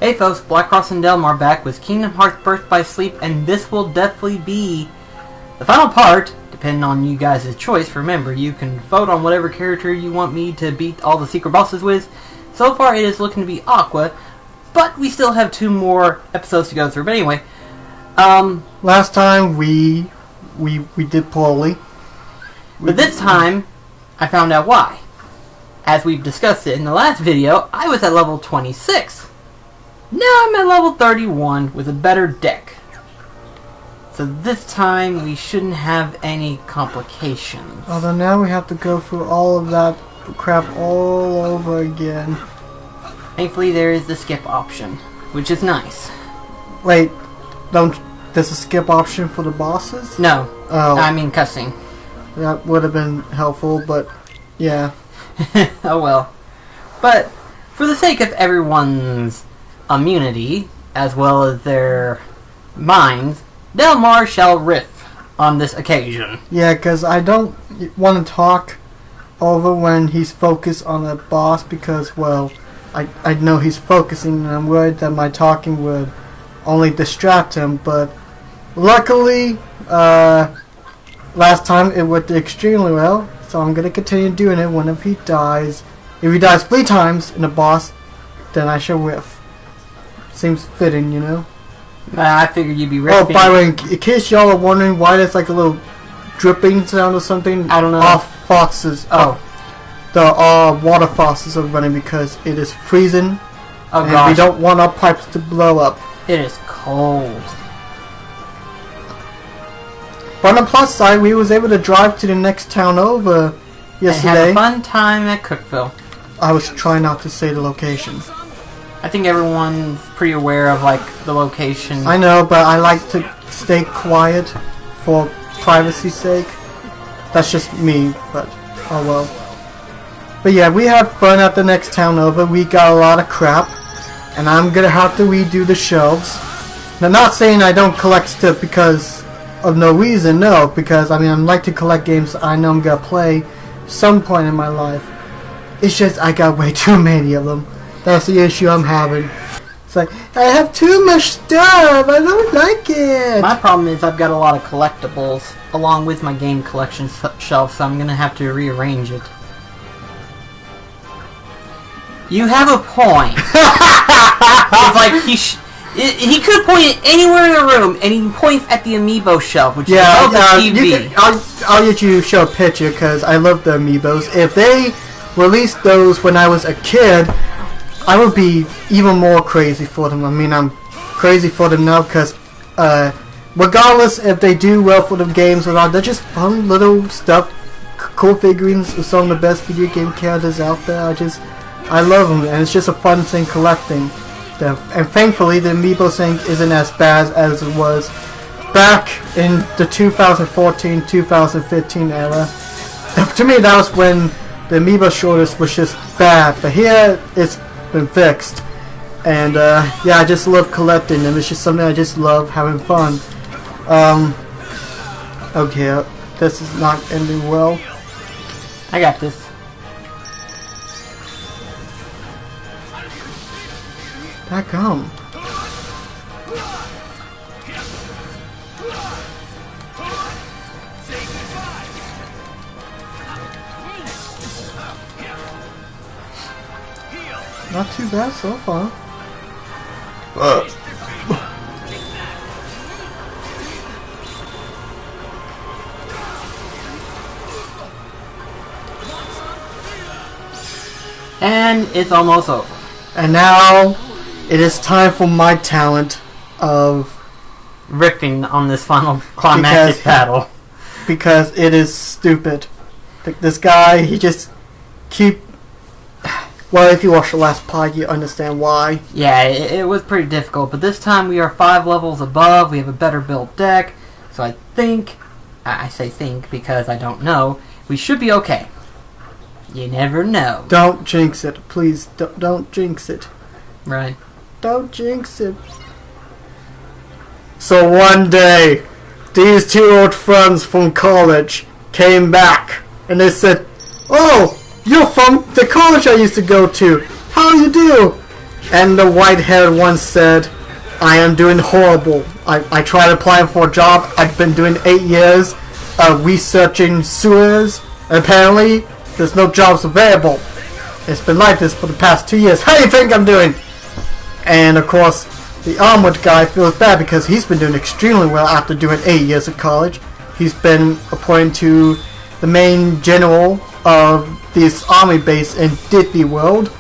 Hey folks, BlackCross and Dal Marr back with Kingdom Hearts Birth by Sleep, and this will definitely be the final part, depending on you guys' choice. Remember, you can vote on whatever character you want me to beat all the secret bosses with. So far it is looking to be Aqua, but we still have 2 more episodes to go through. But anyway, last time we did poorly. But this time, I found out why. As we've discussed it in the last video, I was at level 26. Now I'm at level 31 with a better deck. So this time we shouldn't have any complications. Although now we have to go through all of that crap all over again. Thankfully there is the skip option, which is nice. Wait, there's a skip option for the bosses? No, oh. I mean cussing. That would have been helpful, but yeah. Oh well. But for the sake of everyone's immunity, as well as their minds, Dal Marr shall riff on this occasion. Yeah, because I don't want to talk over when he's focused on a boss because, well, I know he's focusing and I'm worried that my talking would only distract him, but luckily, last time it worked extremely well, so I'm going to continue doing it whenever he dies. If he dies 3 times in a boss, then I shall riff. Seems fitting, you know? I figured you'd be riffing. Oh, by the way, in case y'all are wondering why there's like a little dripping sound or something, I don't know. Our faucets, the water faucets are running because it is freezing. Oh and gosh. we don't want our pipes to blow up. It is cold. But on the plus side, we was able to drive to the next town over yesterday. And have a fun time at Cookville. I was trying not to say the location. I think everyone's pretty aware of like the location. I know, but I like to stay quiet for privacy's sake. That's just me, but oh well. But yeah, we had fun at the next town over. We got a lot of crap, and I'm gonna have to redo the shelves. Now, not saying I don't collect stuff because of no reason, no, because I mean I like to collect games I know I'm gonna play some point in my life. It's just I got way too many of them. That's the issue I'm having. It's like, I have too much stuff, I don't like it. My problem is I've got a lot of collectibles along with my game collection shelf, so I'm going to have to rearrange it. You have a point. It's like he could point it anywhere in the room, and he points at the amiibo shelf, which is above the TV. I'll let you show a picture because I love the amiibos. If they released those when I was a kid, I would be even more crazy for them. I mean, I'm crazy for them now because regardless if they do well for the games or not, they're just fun little stuff, cool figurines of some of the best video game characters out there. I love them, and it's just a fun thing collecting them. And thankfully, the amiibo thing isn't as bad as it was back in the 2014-2015 era. To me, that was when the amiibo shortage was just bad, but here it's been fixed, and yeah, I just love collecting them. It's just something I just love having fun. Okay, this is not ending well. I got this. Back home. Not too bad so far. And it's almost over. And now it is time for my talent of riffing on this final climactic battle. Because it is stupid. This guy, he just keep... Well, if you watch the last pod, you understand why. Yeah, it was pretty difficult, but this time we are 5 levels above, we have a better built deck, so I think, I say think because I don't know, we should be okay. You never know. Don't jinx it. Please, don't jinx it. Right. Don't jinx it. So one day, these 2 old friends from college came back, and they said, "Oh, you're from the college I used to go to. How you do?" And the white-haired one said, I am doing horrible. I tried applying for a job. I've been doing 8 years researching sewers. And apparently, there's no jobs available. It's been like this for the past 2 years. How do you think I'm doing? And of course, the armored guy feels bad because he's been doing extremely well after doing 8 years of college. He's been appointed to the main general of this army base in Disney World.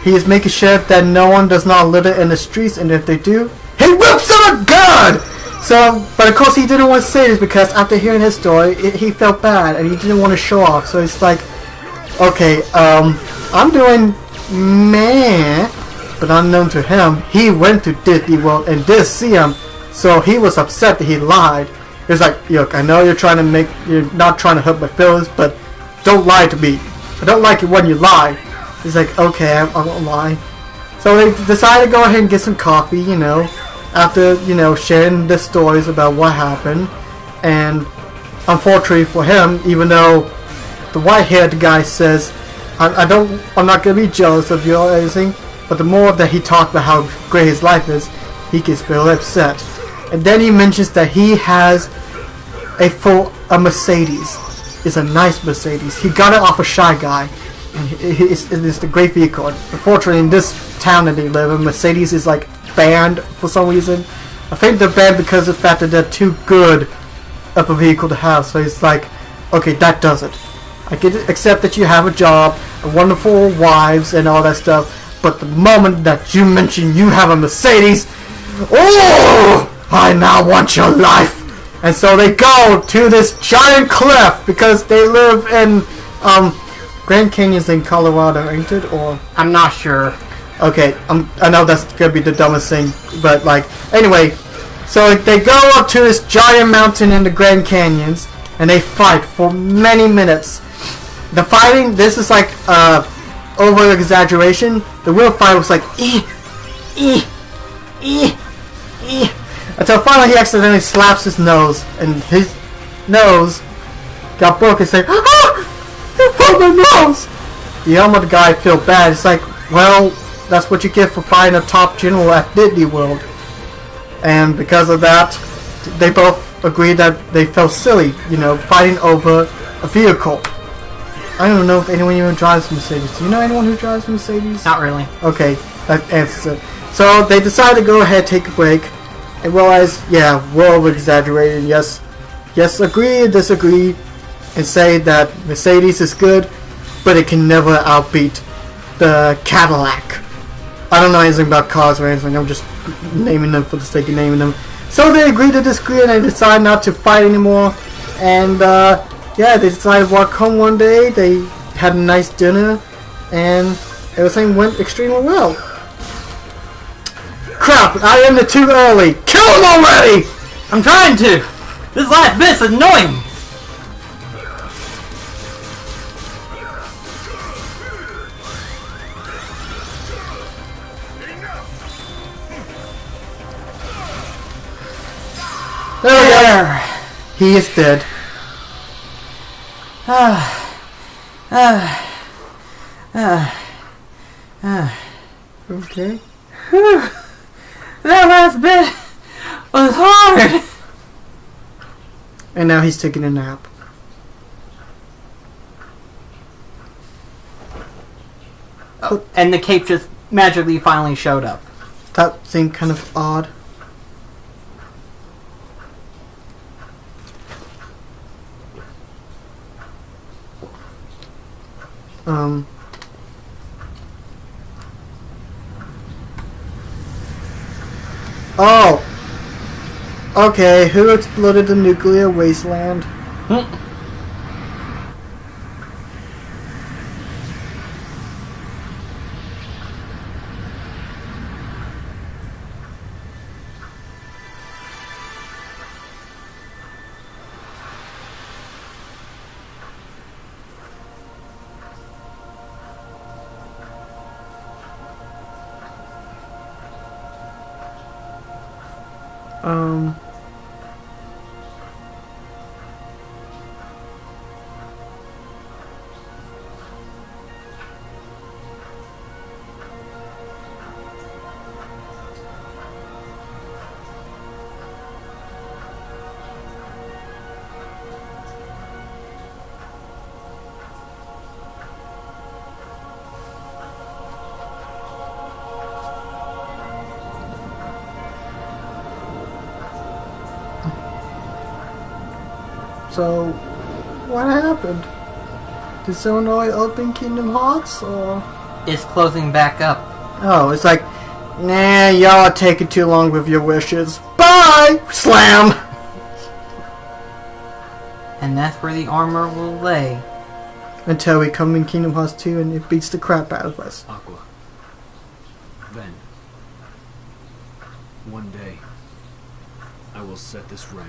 He is making sure that no one does not litter in the streets, and if they do, he whips out a gun! So, but of course he didn't want to say this because after hearing his story, he felt bad and he didn't want to show off. So it's like, okay, I'm doing meh, but unknown to him, he went to Disney World and did see him, so he was upset that he lied. He was like, look, I know you're not trying to hurt my feelings, but don't lie to me. I don't like it when you lie. He's like, okay, I won't lie. So they decided to go ahead and get some coffee, you know, after, you know, sharing the stories about what happened. And unfortunately for him, even though the white-haired guy says, I'm not gonna be jealous of you or anything, but the more that he talked about how great his life is, he gets very upset. And then he mentions that he has a Mercedes. It's a nice Mercedes. He got it off a Shy Guy. And it's the great vehicle. Unfortunately, in this town that they live in, Mercedes is like banned for some reason. I think they're banned because of the fact that they're too good of a vehicle to have. So it's like, okay, that does it. I can accept that you have a job, wonderful wives, and all that stuff. But the moment that you mention you have a Mercedes, oh, I now want your life. And so they go to this giant cliff because they live in Grand Canyon's in Colorado, ain't it? Or I'm not sure. Okay, I know that's gonna be the dumbest thing, but like, anyway, so they go up to this giant mountain in the Grand Canyons, and they fight for many minutes. The fighting, this is like over exaggeration. The real fight was like until finally he accidentally slaps his nose, and his nose got broken. It's like, ah! You broke my nose! The armored guy feel bad. It's like, well, that's what you get for fighting a top general at Disney World. And because of that, they both agreed that they felt silly, you know, fighting over a vehicle. I don't know if anyone even drives a Mercedes. Do you know anyone who drives a Mercedes? Not really. Okay, that answers it. So they decided to go ahead, take a break, and realize, yeah, we're over exaggerating. Yes, agree, disagree, and say that Mercedes is good, but it can never outbeat the Cadillac. I don't know anything about cars or anything. I'm just naming them for the sake of naming them. So they agree to disagree, and they decide not to fight anymore. And yeah, they decided to walk home one day. They had a nice dinner, and everything went extremely well. Crap! I ended too early. Kill him already! I'm trying to. This last bit's annoying. There. He is dead. Okay. Whew. That last bit was hard. And now he's taking a nap. Oh, and the cape just magically finally showed up. That seemed kind of odd. Oh! Okay, who exploded the nuclear wasteland? So, what happened? Did Illinois open Kingdom Hearts, or? It's closing back up. Oh, it's like, nah, y'all are taking too long with your wishes. Bye! Slam! And that's where the armor will lay. Until we come in Kingdom Hearts 2 and it beats the crap out of us. Aqua. Then, one day, I will set this right.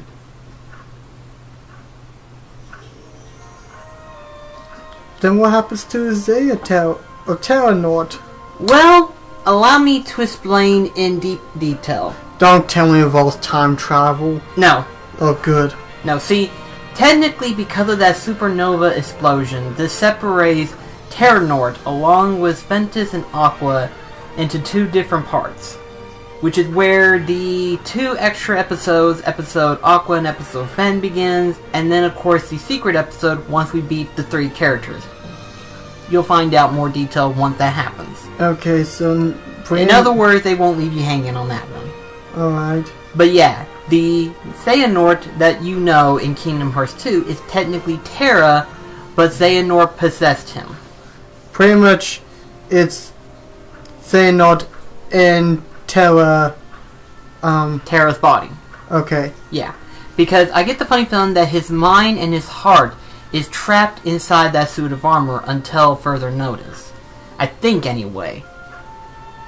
Then what happens to Isaiah or Terranort? Well, allow me to explain in deep detail. Don't tell me it involves time travel. No. Oh, good. No, see, technically because of that supernova explosion, this separates Terranort along with Ventus and Aqua into two different parts. Which is where the two extra episodes, episode Aqua and episode Fen begins, and then of course the secret episode once we beat the three characters. You'll find out more detail once that happens. Okay, so... In other words, they won't leave you hanging on that one. Alright. But yeah, the Xehanort that you know in Kingdom Hearts 2 is technically Terra, but Xehanort possessed him. Pretty much, it's Xehanort in Terra... Terra's body. Okay. Yeah. Because I get the funny feeling that his mind and his heart is trapped inside that suit of armor until further notice. I think, anyway.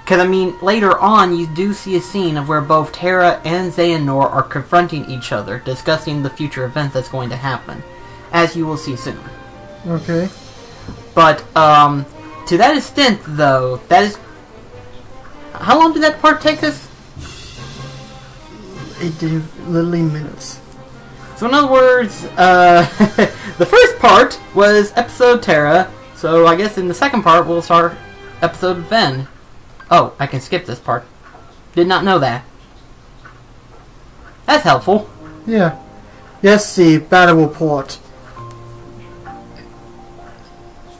Because, I mean, later on, you do see a scene of where both Terra and Xehanort are confronting each other, discussing the future events that's going to happen. As you will see soon. Okay. But, to that extent, though, that is... How long did that part take us? It did literally minutes. So in other words, the first part was episode Terra, so I guess in the second part we'll start episode Ven. Oh, I can skip this part. Did not know that. That's helpful. Yeah. Yes, the battle report.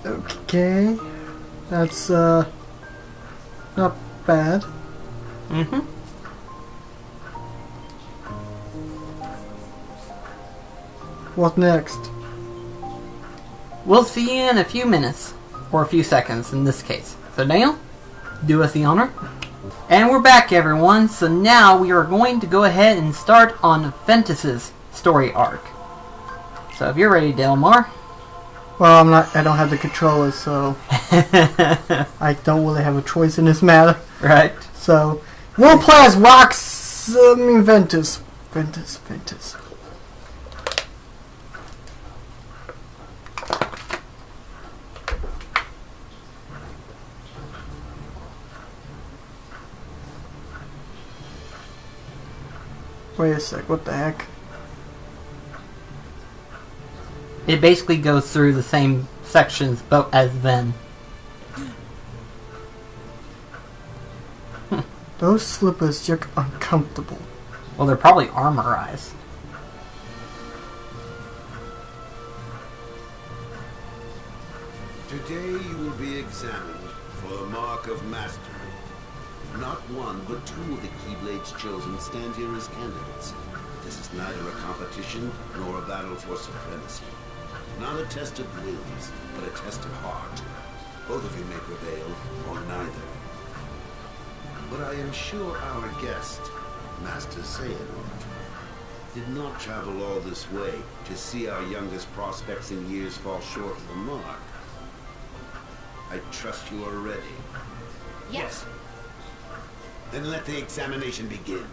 Okay. That's, not bad. Mm-hmm. What next? We'll see you in a few minutes. Or a few seconds in this case. So Daniel, do us the honor. And we're back, everyone. So now we are going to go ahead and start on Ventus's story arc. So if you're ready, Dal Marr. Well, I don't have the controller, so I don't really have a choice in this matter. Right. So, we'll play as Ventus. Ventus. Wait a sec, what the heck? It basically goes through the same sections but as Ven. Those slippers look uncomfortable. Well, they're probably armorized. Today you will be examined for the mark of mastery. Not one, but two of the Keyblades chosen stand here as candidates. This is neither a competition nor a battle for supremacy. Not a test of wills, but a test of heart. Both of you may prevail, or neither. But I am sure our guest, Master Xehanort, did not travel all this way to see our youngest prospects in years fall short of the mark. I trust you are ready. Yes. Then let the examination begin.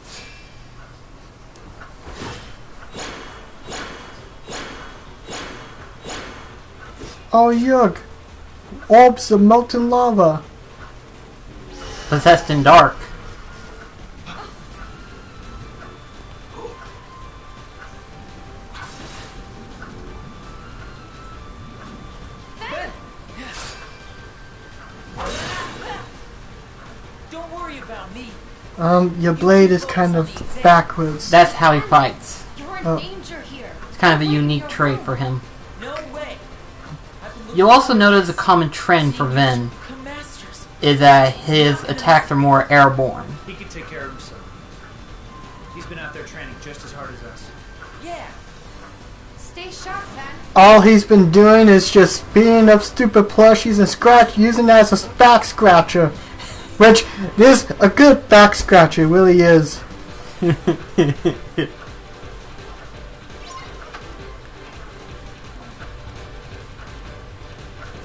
Oh, yuck. Orbs of molten lava. Possessed in dark. Don't worry about me. Your blade is kind of backwards. That's how he fights. You're in Oh. danger here. It's kind of a unique trait for him. No way. You'll also notice a common trend for Ven is that his attacks are more airborne. He can take care of himself. He's been out there training just as hard as us. Yeah. Stay sharp. all he's been doing is just beating up stupid plushies and using that as a back scratcher. Which is a good back scratcher, it really is.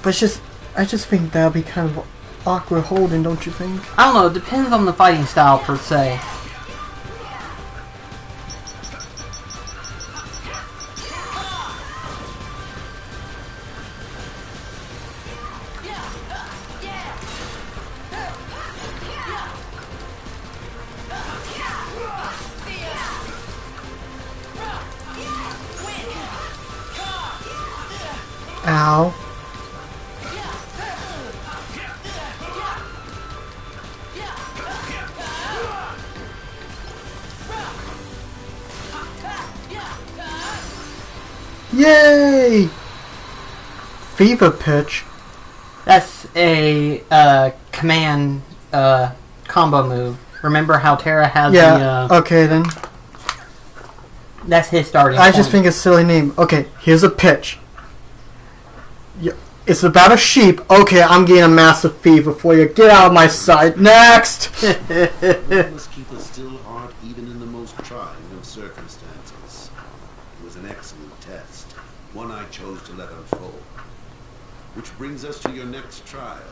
But I just think that'll be kind of awkward holding, don't you think? I don't know, it depends on the fighting style per se. Ow. Yay! Fever Pitch. That's a command combo move. Remember how Terra has Yeah, the... okay then. That's his starting I point. just think it's a silly name. Okay, here's a pitch. It's about a sheep. Okay, I'm getting a massive fever for you. Get out of my sight. Next! We must keep a still heart even in the most trying of circumstances. It was an excellent test, one I chose to let unfold. Which brings us to your next trial.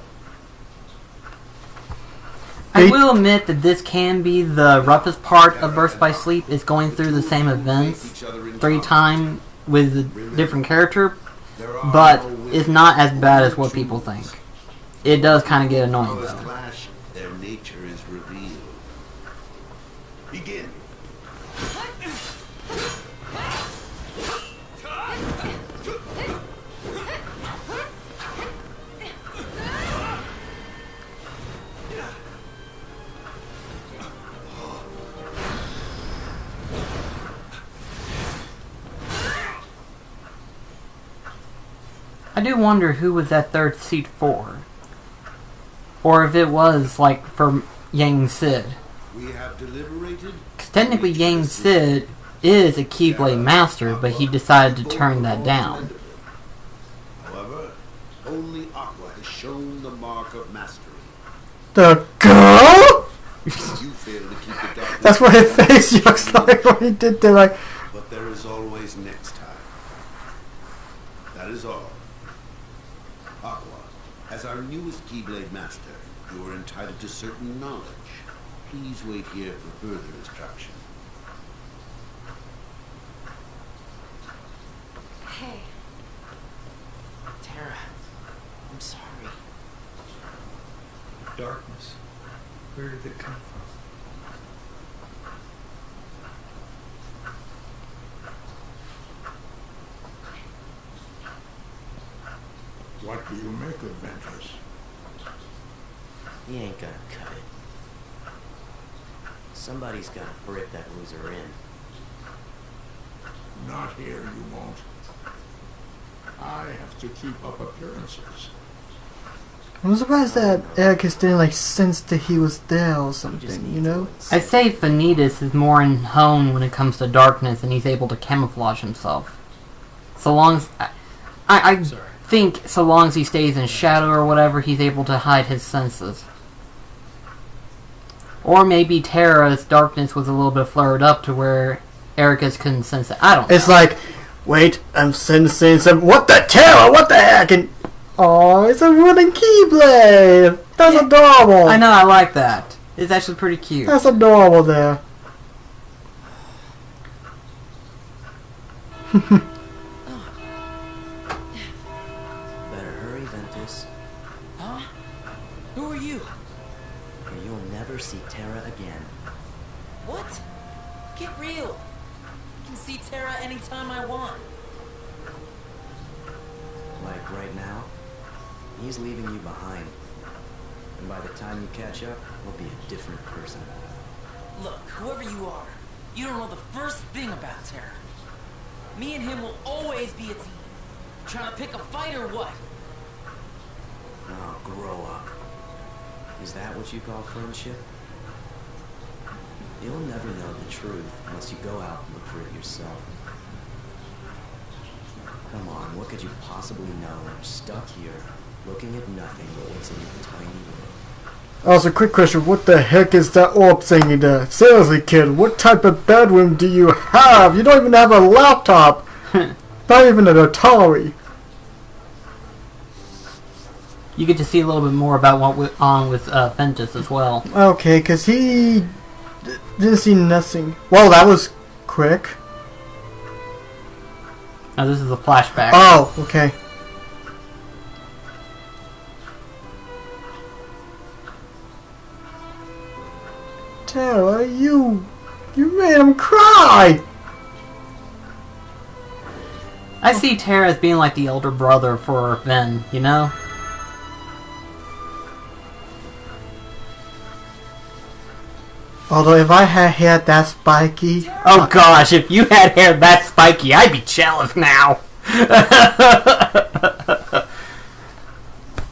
I will admit that this can be the roughest part of Burst by Sleep, is going through the same events 3 times with a different character, but it's not as bad as what people think. It does kind of get annoying Powers though. clash, their nature is revealed. Begin. I do wonder who was that third seat for. Or if it was, like, for Yang Sid. We have deliberated. Because technically Yang Sid is a Keyblade Master, but he decided to turn that down. However, only Aqua has shown the mark of mastery. The girl? You fail to keep the darkness. That's what his face looks like when he did that. Like, But there is always next time. That is all. Aqua, as our newest Keyblade Master, you are entitled to certain knowledge. Please wait here for further instruction. Hey. Terra, I'm sorry. Darkness. Where did it come from? What do you make of Ventus? He ain't gonna cut it. Somebody's gotta brick that loser in. Not here, you won't. I have to keep up appearances. I'm surprised that Ericus didn't like sense that he was there or something, you know? I'd say Vanitas is more in hone when it comes to darkness, and he's able to camouflage himself. So long as... I Sorry. think so long as he stays in shadow or whatever, he's able to hide his senses. Or maybe Terra's darkness was a little bit flared up to where Ericus couldn't sense it. I don't know. It's like, wait, I'm sensing some. What the terror? What the heck? And oh, it's a wooden Keyblade. That's adorable. I know, I like that. It's actually pretty cute. That's adorable there. Better hurry, Ventus, Huh? Who are you? or you'll never see Terra again. What? Get real. I can see Terra anytime I want. Like right now, he's leaving you behind. And by the time you catch up, he'll be a different person. Look, whoever you are, you don't know the first thing about Terra. Me and him will always be a team. Trying to pick a fight or what? Oh, grow up. Is that what you call friendship? You'll never know the truth unless you go out and look for it yourself. Come on, what could you possibly know when you're stuck here, looking at nothing but what's in your tiny world? Also, quick question, what the heck is that orb thingy there? Seriously, kid, what type of bedroom do you have? You don't even have a laptop! Not even an Atari! You get to see a little bit more about what went on with Ventus as well. Okay, because he didn't see nothing. Well, that was quick. Now this is a flashback. Oh, okay. Terrar, you made him cry! I see Terra as being like the elder brother for Ven, you know? Although if I had hair that spiky... Oh gosh, if you had hair that spiky, I'd be jealous now.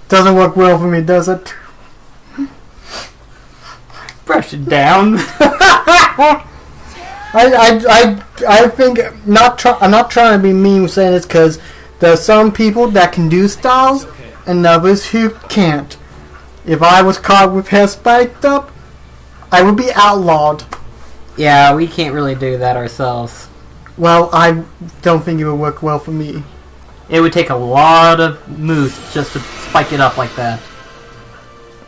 Doesn't work well for me, does it? Brush it down. I think I'm not trying to be mean saying this, because there are some people that can do styles and others who can't. If I was caught with hair spiked up, I would be outlawed. Yeah, we can't really do that ourselves. Well, I don't think it would work well for me. It would take a lot of mousse just to spike it up like that.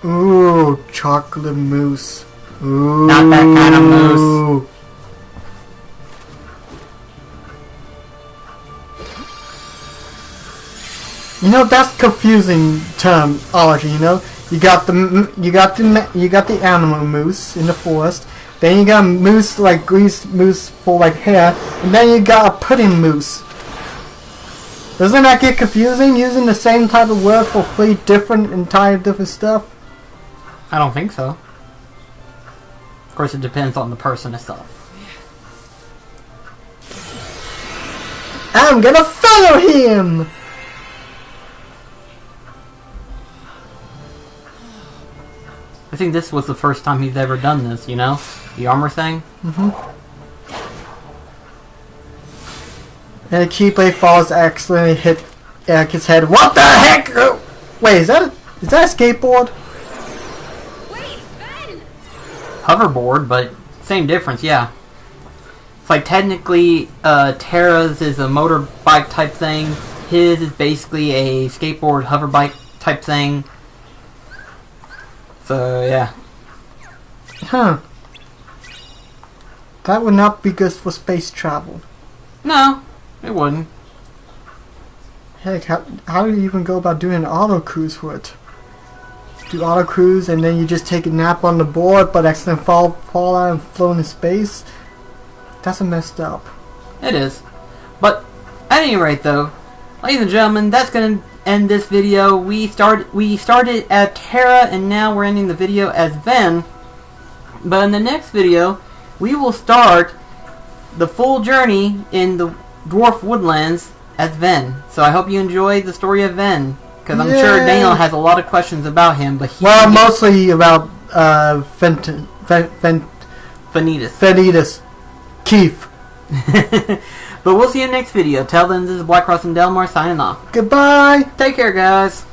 Ooh, chocolate mousse. Ooh. Not that kind of mousse. You know, that's confusing terminology. You know, you got the animal mousse in the forest. Then you got mousse like grease mousse for like hair, and then you got a pudding mousse. Doesn't that get confusing using the same type of word for three entire different stuff? I don't think so. Of course, it depends on the person itself. I'm gonna follow him! I think this was the first time he's ever done this, you know? The armor thing. And the Keyblade falls accidentally hit Eric's head. What the heck? Wait, is that a skateboard? Wait, Ben! Hoverboard, but same difference, yeah. It's like technically Terra's is a motorbike type thing. His is basically a skateboard hoverbike type thing. So, yeah. Huh. That would not be good for space travel. No, it wouldn't. Heck, how do you even go about doing an auto cruise for it? Do auto cruise and then you just take a nap on the board but accidentally fall out and float in space? That's messed up. It is. But, at any rate though, ladies and gentlemen, that's going to end this video. We started at Terra and now we're ending the video as Ven. But in the next video, we will start the full journey in the Dwarf Woodlands as Ven. So I hope you enjoyed the story of Ven, because I'm sure Daniel has a lot of questions about him. But mostly about Vanitas. Keith. But we'll see you in the next video. Till then, this is BlackCross and Dal Marr signing off. Goodbye. Take care, guys.